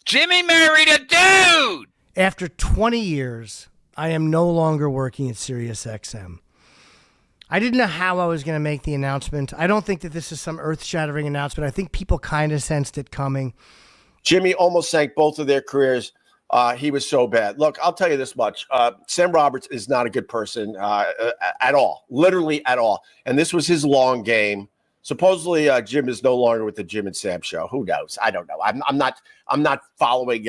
Jimmy married a dude. After 20 years, I am no longer working at SiriusXM. I didn't know how I was going to make the announcement. I don't think that this is some earth-shattering announcement. I think people kind of sensed it coming. Jimmy almost sank both of their careers. He was so bad. Look, I'll tell you this much. Sam Roberts is not a good person at all, literally at all. And this was his long game. Supposedly, Jim is no longer with the Jim and Sam show. Who knows? I don't know. I'm not following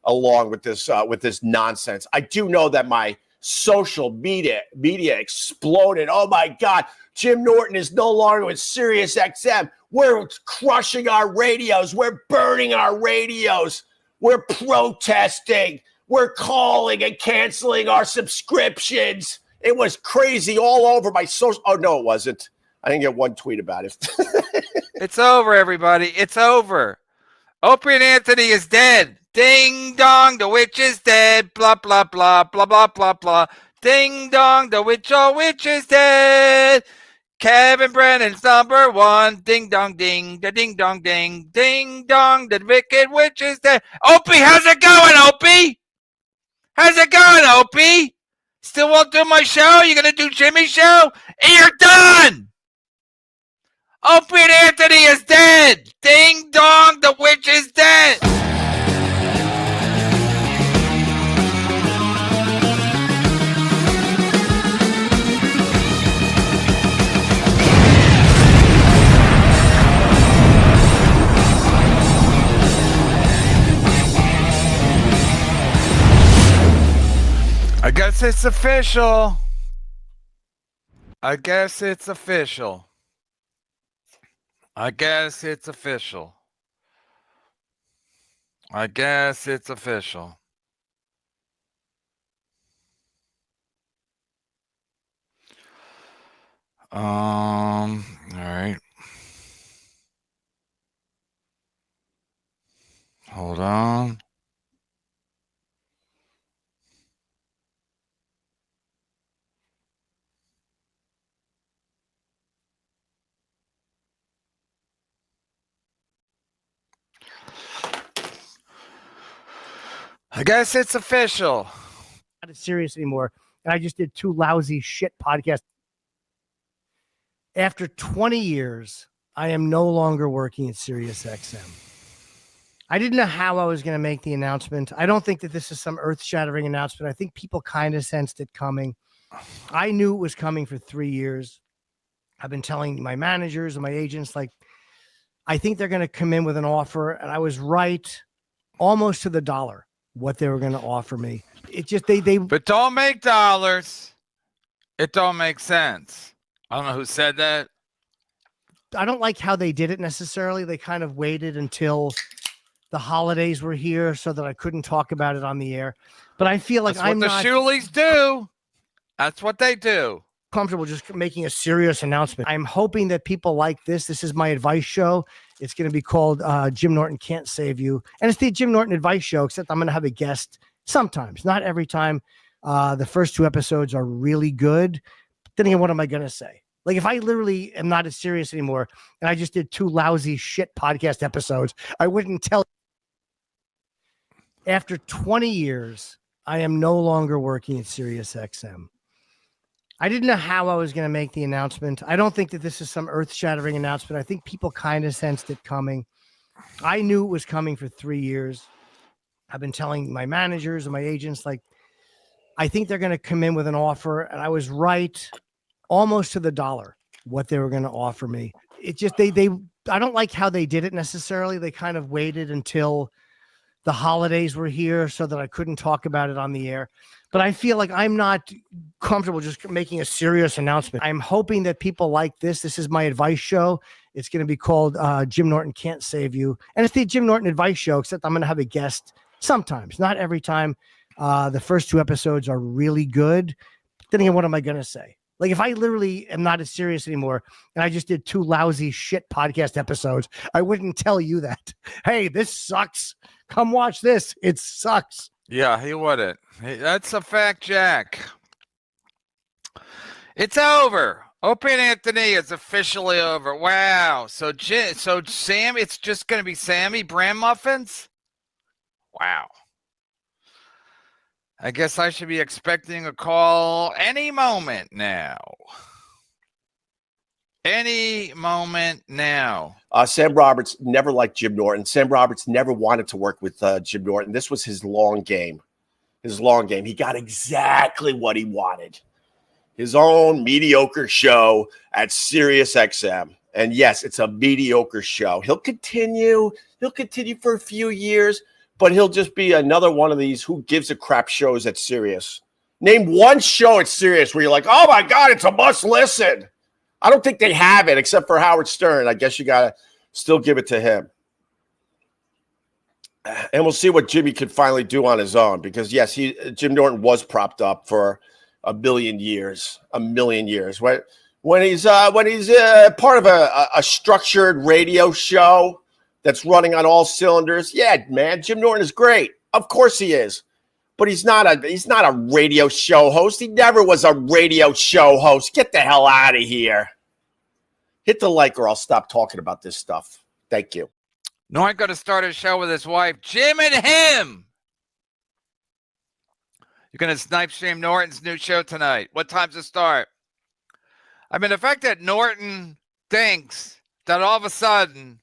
along with this nonsense. I do know that my social media exploded. Oh my God, Jim Norton is no longer with SiriusXM. We're crushing our radios. We're burning our radios. We're protesting. We're calling and canceling our subscriptions. It was crazy all over my social. Oh no, it wasn't. I didn't get one tweet about it. It's over, everybody. It's over. Opie and Anthony is dead. Ding dong, the witch is dead. Blah, blah, blah, blah, blah, blah, blah. Ding dong, the witch is dead. Kevin Brennan's number one. Ding dong, ding, the ding dong, ding, ding dong, the wicked witch is dead. Opie, how's it going, Opie? How's it going, Opie? Still won't do my show? You gonna do Jimmy's show? You're done! Opie and Anthony is dead! Ding dong, the witch is dead! I guess it's official. I guess it's official. I guess it's official. I guess it's official. All right. Hold on. I guess it's official. Not serious anymore. And I just did two lousy shit podcasts. After 20 years, I am no longer working at SiriusXM. I didn't know how I was going to make the announcement. I don't think that this is some earth-shattering announcement. I think people kind of sensed it coming. I knew it was coming for 3 years. I've been telling my managers and my agents, like, I think they're going to come in with an offer. And I was right almost to the dollar what they were going to offer me. It just, But don't make dollars. It don't make sense. I don't know who said that. I don't like how they did it necessarily. They kind of waited until the holidays were here so that I couldn't talk about it on the air. But I feel like I'm not. That's what the Shuleys do. That's what they do. Comfortable just making a serious announcement. I'm hoping that people like this. This is my advice show. It's going to be called Jim Norton Can't Save You. And it's the Jim Norton advice show, except I'm going to have a guest sometimes, not every time. The first two episodes are really good. Then again, what am I going to say? Like, if I literally am not as serious anymore and I just did two lousy shit podcast episodes, I wouldn't tell. After 20 years, I am no longer working at SiriusXM. I didn't know how I was going to make the announcement. I don't think that this is some earth-shattering announcement. I think people kind of sensed it coming. I knew it was coming for 3 years. I've been telling my managers and my agents, like, I think they're going to come in with an offer. And I was right almost to the dollar what they were going to offer me. It just, I don't like how they did it necessarily. They kind of waited until the holidays were here so that I couldn't talk about it on the air. But I feel like I'm not comfortable just making a serious announcement. I'm hoping that people like this. This is my advice show. It's going to be called Jim Norton Can't Save You. And it's the Jim Norton advice show, except I'm going to have a guest sometimes, not every time. The first two episodes are really good. Then again, what am I going to say? Like, if I literally am not as serious anymore and I just did two lousy shit podcast episodes, I wouldn't tell you that. Hey, this sucks. Come watch this. It sucks. Yeah, he wouldn't. Hey, that's a fact, Jack. It's over. Opie and Anthony is officially over. Wow. So Sam, it's just going to be Sammy Bran Muffins? Wow. I guess I should be expecting a call any moment now. Any moment now. Sam Roberts never liked Jim Norton. Sam Roberts never wanted to work with Jim Norton. This was his long game. His long game. He got exactly what he wanted. His own mediocre show at SiriusXM. And yes, it's a mediocre show. He'll continue for a few years, but he'll just be another one of these who gives a crap shows at Sirius. Name one show at Sirius where you're like, oh my God, it's a must listen. I don't think they have it except for Howard Stern. I guess you got to still give it to him. And we'll see what Jimmy can finally do on his own because, yes, Jim Norton was propped up for a million years. When he's part of a structured radio show that's running on all cylinders, yeah, man, Jim Norton is great. Of course he is. But he's not a radio show host. He never was a radio show host. Get the hell out of here. Hit the like or I'll stop talking about this stuff. Thank you. Norton going to start a show with his wife, Jim and him. You're going to snipe stream Norton's new show tonight. What time's it start? I mean, the fact that Norton thinks that all of a sudden,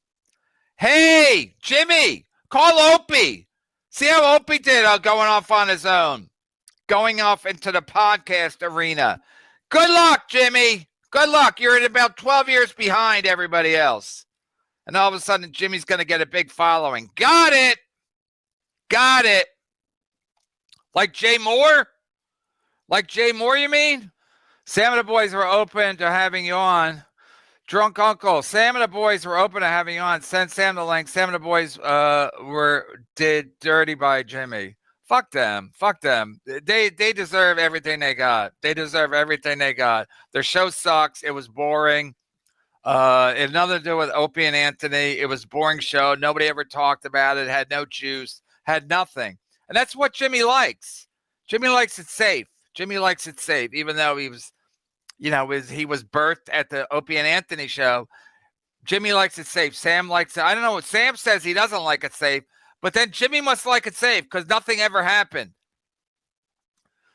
hey, Jimmy, call Opie. See how Opie did going off on his own, going off into the podcast arena. Good luck, Jimmy. Good luck. You're at about 12 years behind everybody else. And all of a sudden, Jimmy's going to get a big following. Got it. Got it. Like Jay Moore? Like Jay Moore, you mean? Sam and the boys were open to having you on. Drunk Uncle, Sam and the boys were open to having you on. Send Sam the link. Sam and the boys did dirty by Jimmy. Fuck them. Fuck them. They deserve everything they got. They deserve everything they got. Their show sucks. It was boring. It had nothing to do with Opie and Anthony. It was a boring show. Nobody ever talked about it. Had no juice. Had nothing. And that's what Jimmy likes. Jimmy likes it safe. Jimmy likes it safe, even though he was, he was birthed at the Opie and Anthony show. Jimmy likes it safe. Sam likes it. I don't know what Sam says. He doesn't like it safe, but then Jimmy must like it safe because nothing ever happened.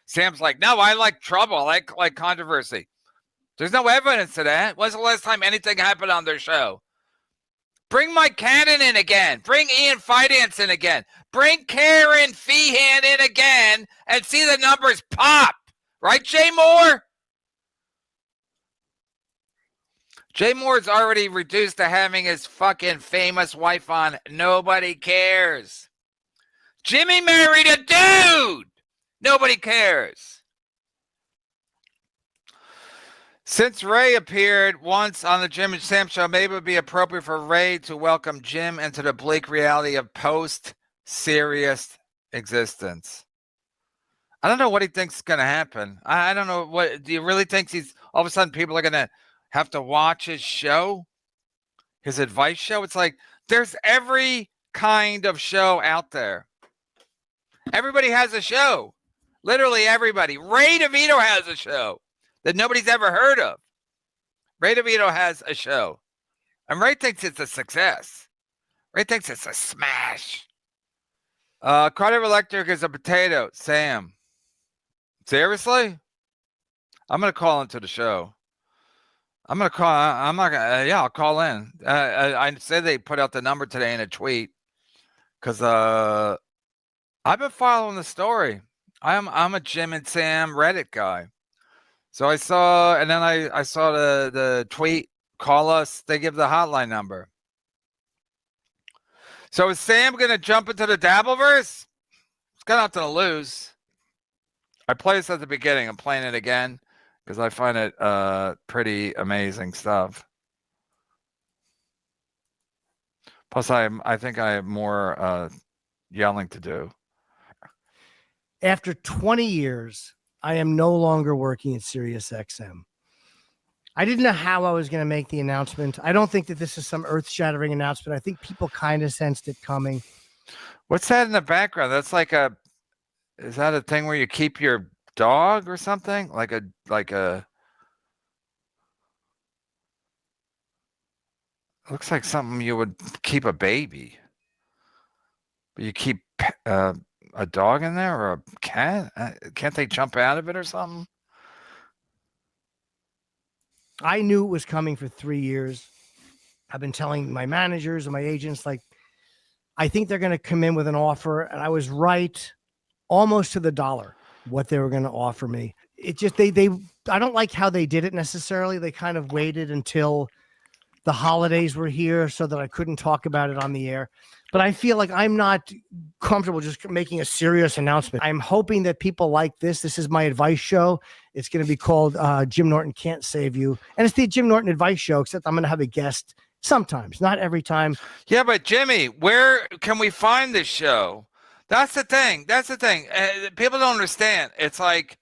Sam's like, no, I like trouble. I like controversy. There's no evidence of that. When's the last time anything happened on their show? Bring Mike Cannon in again. Bring Ian Finance in again. Bring Karen Feehan in again and see the numbers pop. Right, Jay Moore? Jay Moore's already reduced to having his fucking famous wife on. Nobody cares. Jimmy married a dude. Nobody cares. Since Ray appeared once on the Jim and Sam show, maybe it would be appropriate for Ray to welcome Jim into the bleak reality of post-serious existence. I don't know what he thinks is going to happen. I don't know. What do you really think he's all of a sudden people are going to have to watch his show, his advice show? It's like there's every kind of show out there. Everybody has a show. Literally everybody. Ray DeVito has a show that nobody's ever heard of. Ray DeVito has a show. And Ray thinks it's a success. Ray thinks it's a smash. Carter Electric is a potato. Sam. Seriously? I'm going to call into the show. I'm not going to, I'll call in. I said they put out the number today in a tweet because I've been following the story. I'm a Jim and Sam Reddit guy. So I saw, and then I saw the tweet, call us, they give the hotline number. So is Sam going to jump into the Dabbleverse? He's got nothing to lose. I played this at the beginning. I'm playing it again because I find it pretty amazing stuff. Plus, I think I have more yelling to do. After 20 years, I am no longer working at SiriusXM. I didn't know how I was going to make the announcement. I don't think that this is some earth-shattering announcement. I think people kind of sensed it coming. What's that in the background? That's like is that a thing where you keep your dog or something? Like a looks like something you would keep a baby. But you keep a dog in there or a cat? Can't they jump out of it or something? I knew it was coming for 3 years. I've been telling my managers and my agents, like, I think they're going to come in with an offer. And I was right almost to the dollar what they were going to offer me. It just, I don't like how they did it necessarily. They kind of waited until the holidays were here so that I couldn't talk about it on the air. But I feel like I'm not comfortable just making a serious announcement. I'm hoping that people like this. This is my advice show. It's going to be called Jim Norton Can't Save You. And it's the Jim Norton Advice Show, except I'm going to have a guest sometimes, not every time. Yeah, but Jimmy, where can we find this show? That's the thing. People don't understand. It's like,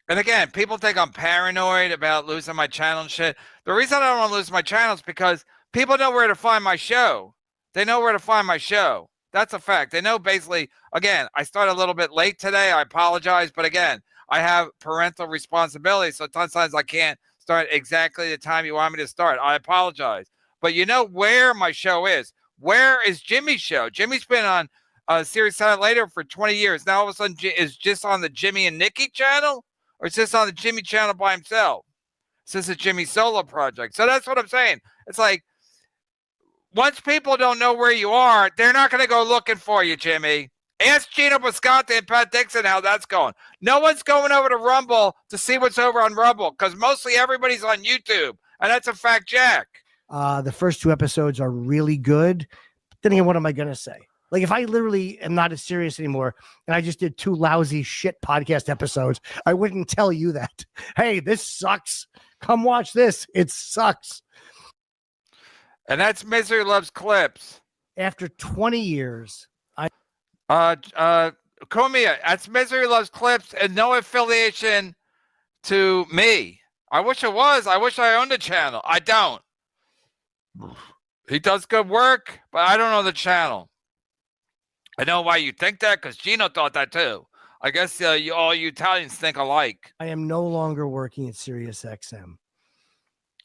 and again, people think I'm paranoid about losing my channel and shit. The reason I don't want to lose my channel is because people know where to find my show. They know where to find my show. That's a fact. They know basically, again, I started a little bit late today. I apologize. But again, I have parental responsibility. So sometimes I can't start exactly the time you want me to start. I apologize. But you know where my show is. Where is Jimmy's show? Jimmy's been on Sirius Satellite Radio for 20 years. Now all of a sudden is just on the Jimmy and Nikki channel? Or is this on the Jimmy channel by himself? Is this a Jimmy solo project? So that's what I'm saying. It's like, once people don't know where you are, they're not going to go looking for you, Jimmy. Ask Gino Bisconte and Pat Dixon how that's going. No one's going over to Rumble to see what's over on Rumble because mostly everybody's on YouTube. And that's a fact, Jack. The first 2 episodes are really good. Then again, what am I going to say? Like, if I literally am not as serious anymore and I just did 2 lousy shit podcast episodes, I wouldn't tell you that. Hey, this sucks. Come watch this. It sucks. And that's Misery Loves Clips. After 20 years, Kumia, that's Misery Loves Clips and no affiliation to me. I wish it was. I wish I owned the channel. I don't. He does good work, but I don't know the channel. I know why you think that, because Gino thought that too. I guess all you Italians think alike. I am no longer working at SiriusXM.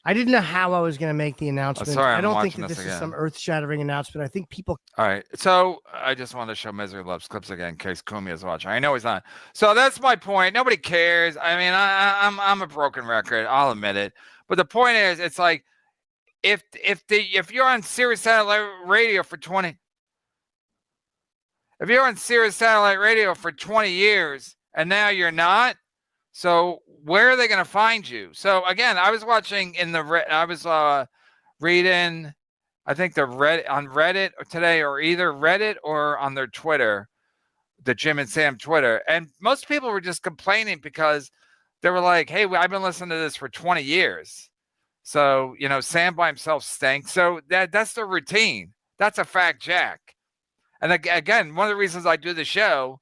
I didn't know how I was going to make the announcement. Sorry, I don't think that this is some earth-shattering announcement. I think people... All right. So I just want to show Misery Loves Clips again in case Kumi is watching. I know he's not. So that's my point. Nobody cares. I mean, I'm a broken record. I'll admit it. But the point is, it's like, if you're on Sirius Satellite Radio for 20... If you're on Sirius Satellite Radio for 20 years and now you're not, so where are they going to find you? So again, I was watching I was reading, I think on Reddit today, or either Reddit or on their Twitter, the Jim and Sam Twitter. And most people were just complaining because they were like, hey, I've been listening to this for 20 years. So, Sam by himself stinks. So that's the routine. That's a fact, Jack. And again, one of the reasons I do the show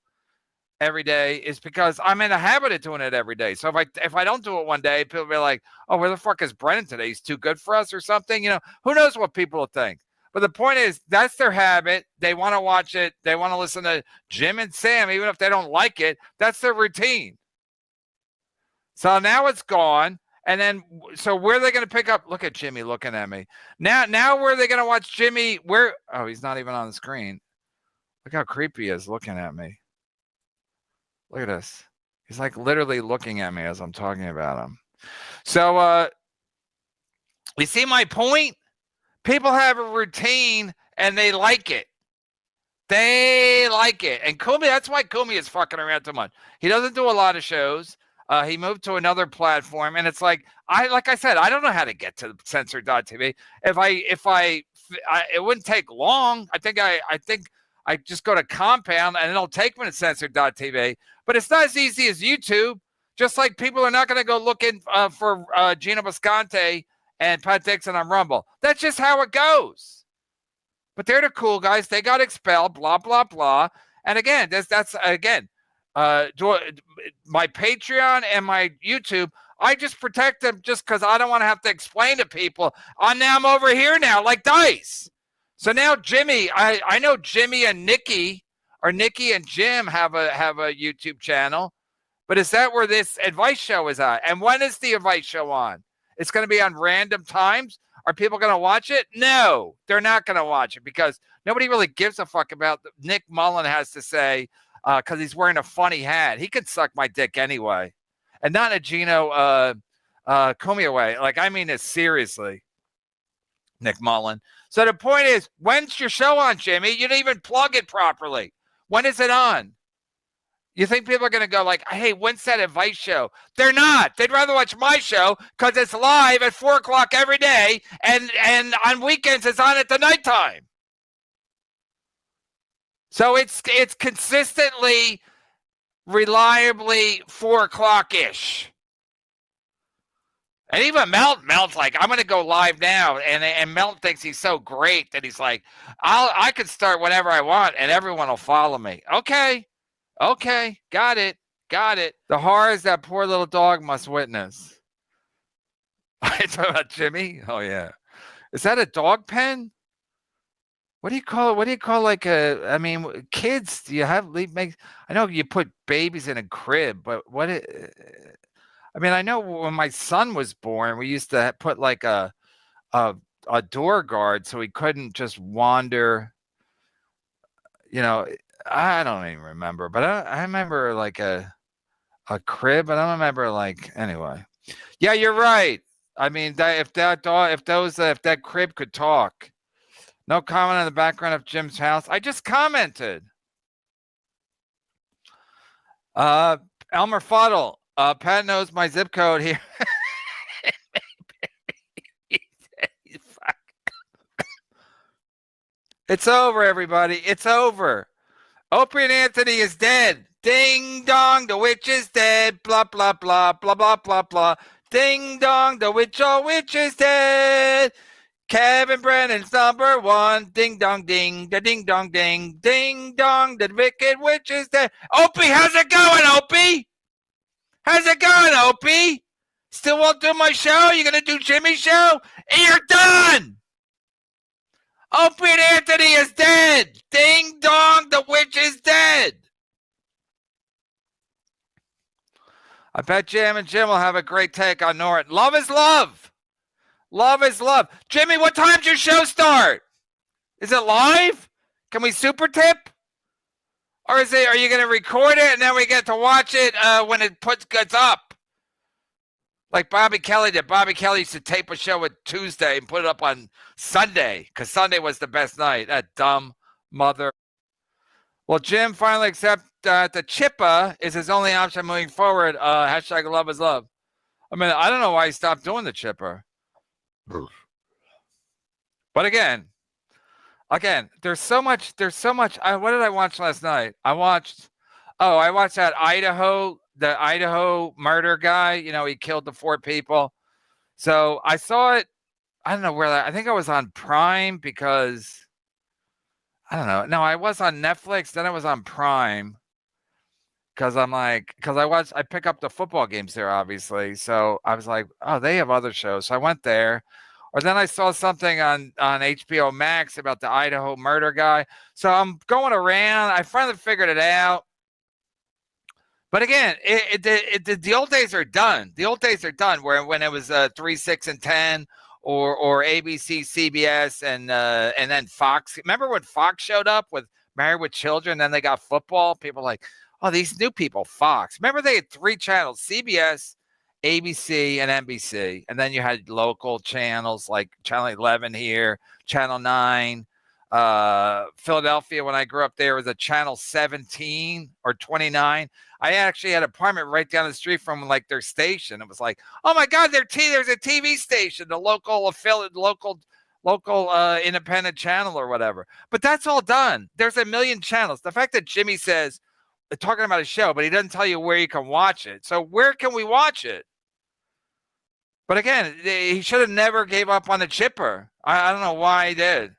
every day is because I'm in a habit of doing it every day. So if I don't do it one day, people will be like, oh, where the fuck is Brennan today? He's too good for us or something. Who knows what people will think. But the point is, that's their habit. They want to watch it. They want to listen to Jim and Sam, even if they don't like it. That's their routine. So now it's gone. And then, so where are they going to pick up? Look at Jimmy looking at me. Now where are they going to watch Jimmy? Oh, he's not even on the screen. Look how creepy he is looking at me. Look at this. He's like literally looking at me as I'm talking about him. So, you see my point? People have a routine and they like it. They like it. And Kumi, that's why Kumi is fucking around too much. He doesn't do a lot of shows. He moved to another platform, and it's like I said, I don't know how to get to censored.tv. If I it wouldn't take long. I think I just go to Compound and it'll take me to censored.tv. But it's not as easy as YouTube. Just like people are not going to go looking for Gino Bisconte and Pat Dixon on Rumble. That's just how it goes. But they're the cool guys. They got expelled, blah, blah, blah. And again, that's my Patreon and my YouTube, I just protect them just because I don't want to have to explain to people. I'm over here now, like Dice. So now Jimmy, I know Jimmy and Nikki, or Nikki and Jim have a YouTube channel, but is that where this advice show is at? And when is the advice show on? It's going to be on random times. Are people going to watch it? No, they're not going to watch it because nobody really gives a fuck about Nick Mullen has to say because he's wearing a funny hat. He could suck my dick anyway. And not in a Gino Comey way. Like, I mean it seriously, Nick Mullen. So the point is, when's your show on, Jimmy? You didn't even plug it properly. When is it on? You think people are going to go like, hey, when's that advice show? They're not. They'd rather watch my show because it's live at 4 o'clock every day, and on weekends it's on at the nighttime. So it's consistently, reliably 4 o'clock-ish. And even Melt's like, I'm going to go live now. And Melt thinks he's so great that he's like, I can start whenever I want and everyone will follow me. Okay, got it. The horrors that poor little dog must witness. I talk about Jimmy? Oh, yeah. Is that a dog pen? What do you call it? What do you call like kids? Do you have I know you put babies in a crib, but I know when my son was born, we used to put like a door guard so he couldn't just wander. I don't even remember, but I remember like a crib, but I don't remember anyway. Yeah, you're right. I mean, if that crib could talk. No comment on the background of Jim's house. I just commented. Elmer Fuddle. Pat knows my zip code here. It's over, everybody. It's over. Opie and Anthony is dead. Ding dong, the witch is dead. Blah, blah, blah, blah, blah, blah, blah. Ding dong, the witch is dead. Kevin Brennan's number one. Ding dong, ding, the ding dong, ding, ding dong, the wicked witch is dead. Opie, how's it going, Opie? How's it going, Opie? Still won't do my show? You gonna do Jimmy's show? You're done! Opie and Anthony is dead! Ding dong, the witch is dead! I bet Jim and Jim will have a great take on Norton. Love is love! Love is love. Jimmy, what time's your show start? Is it live? Can we super tip? Or are you going to record it and then we get to watch it when it gets up? Like Bobby Kelly did. Bobby Kelly used to tape a show at Tuesday and put it up on Sunday because Sunday was the best night. That dumb mother. Well, Jim finally accepts that the chippa is his only option moving forward. Hashtag love is love. I mean, I don't know why he stopped doing the chipper. But again, there's so much. What did I watch last night? I watched that the Idaho murder guy. He killed the 4 people. So I saw it. I don't know where I think I was on Prime because I don't know. No, I was on Netflix. Then I was on Prime because I pick up the football games there, obviously. So I was like, oh, they have other shows. So I went there. Or then I saw something on HBO Max about the Idaho murder guy. So I'm going around. I finally figured it out. But again, the old days are done. The old days are done when it was 3, 6, and 10 or ABC, CBS, and then Fox. Remember when Fox showed up with Married with Children? Then they got football. People were like, oh, these new people, Fox. Remember they had 3 channels, CBS, ABC, and NBC. And then you had local channels like Channel 11 here, Channel 9. Philadelphia, when I grew up there, was a Channel 17 or 29. I actually had an apartment right down the street from their station. It was like, oh my God, there's a TV station, the local affiliate, local independent channel or whatever. But that's all done. There's a million channels. The fact that Jimmy says, talking about a show, but he doesn't tell you where you can watch it. So where can we watch it? But again, he should have never gave up on the chipper. I don't know why he did.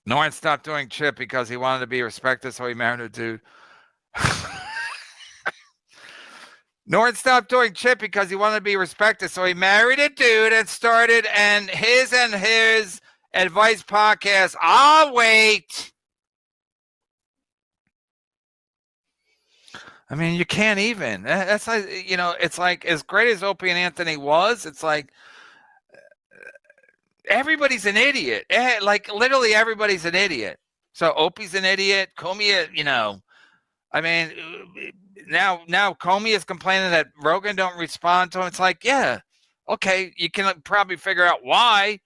Norton stopped doing chip because he wanted to be respected, so he married a dude. Norton stopped doing chip because he wanted to be respected, so he married a dude and started his advice podcast. I'll wait. I mean, you can't even. That's like, it's like as great as Opie and Anthony was. It's like everybody's an idiot. Like literally everybody's an idiot. So Opie's an idiot. Comey, you know, I mean, now Comey is complaining that Rogan don't respond to him. It's like, yeah, okay, you can probably figure out why.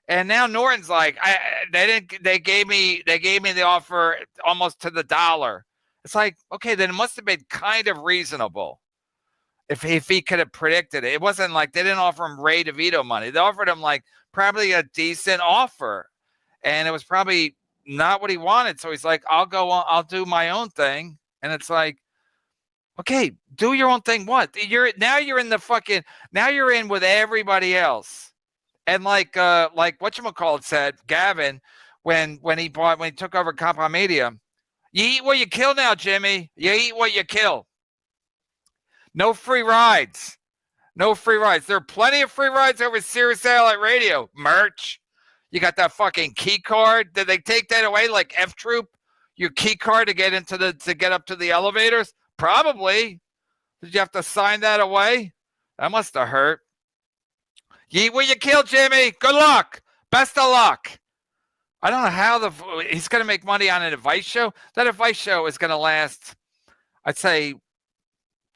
And now Norton's like, they gave me the offer almost to the dollar. It's like, okay, then it must have been kind of reasonable if he could have predicted it. It wasn't like they didn't offer him Ray DeVito money. They offered him like probably a decent offer, and it was probably not what he wanted. So he's like, I'll go on, I'll do my own thing. And it's like, okay, do your own thing. What? You're in with everybody else. And like whatchamacallit said, Gavin, when he took over Compound Media, you eat what you kill now, Jimmy. You eat what you kill. No free rides. No free rides. There are plenty of free rides over Sirius Satellite Radio. Merch. You got that fucking key card. Did they take that away like F Troop? Your key card to get up to the elevators? Probably. Did you have to sign that away? That must have hurt. You eat what you kill, Jimmy. Good luck. Best of luck. I don't know how he's going to make money on an advice show. That advice show is going to last, I'd say,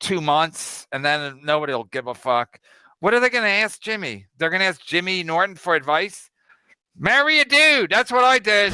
2 months, and then nobody will give a fuck. What are they going to ask Jimmy? They're going to ask Jimmy Norton for advice? Marry a dude. That's what I did.